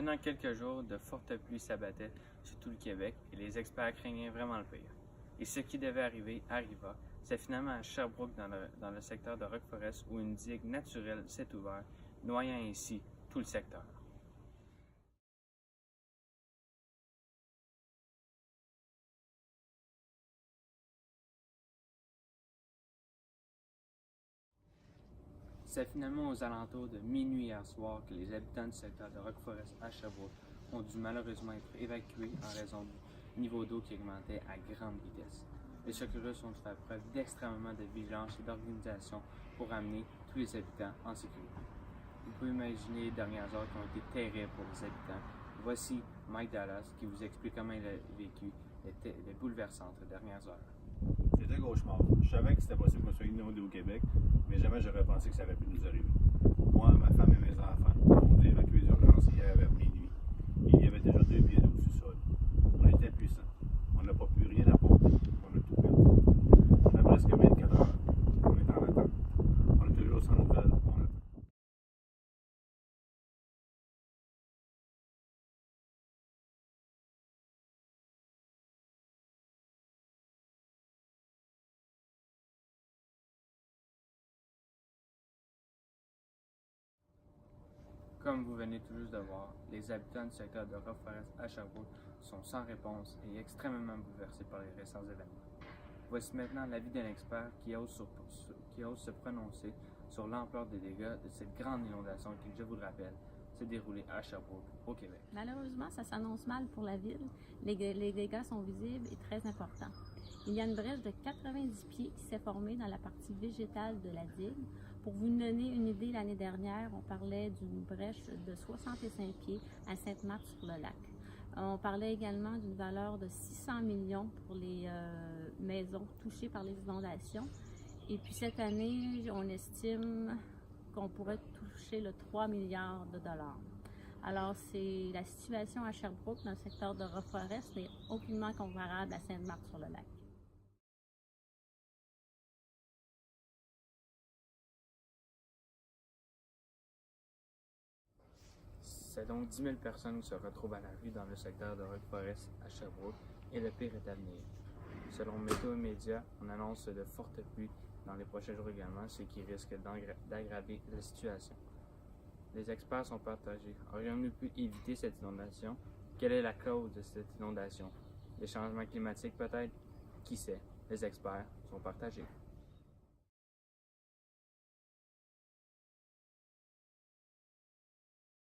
maintenant quelques jours, de fortes pluies s'abattaient sur tout le Québec et les experts craignaient vraiment le pire. Et ce qui devait arriver arriva. C'est finalement à Sherbrooke, dans le secteur de Rock Forest, où une digue naturelle s'est ouverte, noyant ainsi tout le secteur. C'est finalement aux alentours de minuit hier soir que les habitants du secteur de Rock Forest à Sherbrooke ont dû malheureusement être évacués en raison du niveau d'eau qui augmentait à grande vitesse. Les secours ont fait preuve d'extrêmement de vigilance et d'organisation pour amener tous les habitants en sécurité. Vous pouvez imaginer les dernières heures qui ont été terribles pour les habitants. Voici Mike Dallas qui vous explique comment il a vécu les bouleversantes dernières heures. C'était cauchemar. Je savais que c'était possible qu'on soit inondé au Québec, mais jamais j'aurais pensé que ça aurait pu nous arriver. Moi, ma femme et mes enfants ont été évacués d'urgence hier vers minuit. Et il y avait déjà 2 pieds d'eau au sous-sol. On était puissants. On n'a pas pu rien apporter. On a tout perdu. Ça fait presque 24 heures. On est en attente. On est toujours sans nouvelles. Comme vous venez tout juste de voir, les habitants du secteur de Rock Forest à Sherbrooke sont sans réponse et extrêmement bouleversés par les récents événements. Voici maintenant l'avis d'un expert qui ose se prononcer sur l'ampleur des dégâts de cette grande inondation qui, je vous le rappelle, s'est déroulée à Sherbrooke, au Québec. Malheureusement, ça s'annonce mal pour la ville. Les dégâts sont visibles et très importants. Il y a une brèche de 90 pieds qui s'est formée dans la partie végétale de la digue. Pour vous donner une idée, l'année dernière, on parlait d'une brèche de 65 pieds à Sainte-Marthe-sur-le-Lac. On parlait également d'une valeur de 600 millions pour les maisons touchées par les inondations. Et puis cette année, on estime qu'on pourrait toucher le 3 milliards de dollars. Alors, c'est la situation à Sherbrooke, dans le secteur de Rock Forest, n'est aucunement comparable à Sainte-Marthe-sur-le-Lac. C'est donc 10 000 personnes qui se retrouvent à la rue dans le secteur de Rock Forest à Sherbrooke et le pire est à venir. Selon Météo Média, on annonce de fortes pluies dans les prochains jours également, ce qui risque d'aggraver la situation. Les experts sont partagés. Aurions-nous pu éviter cette inondation? Quelle est la cause de cette inondation? Les changements climatiques peut-être? Qui sait? Les experts sont partagés.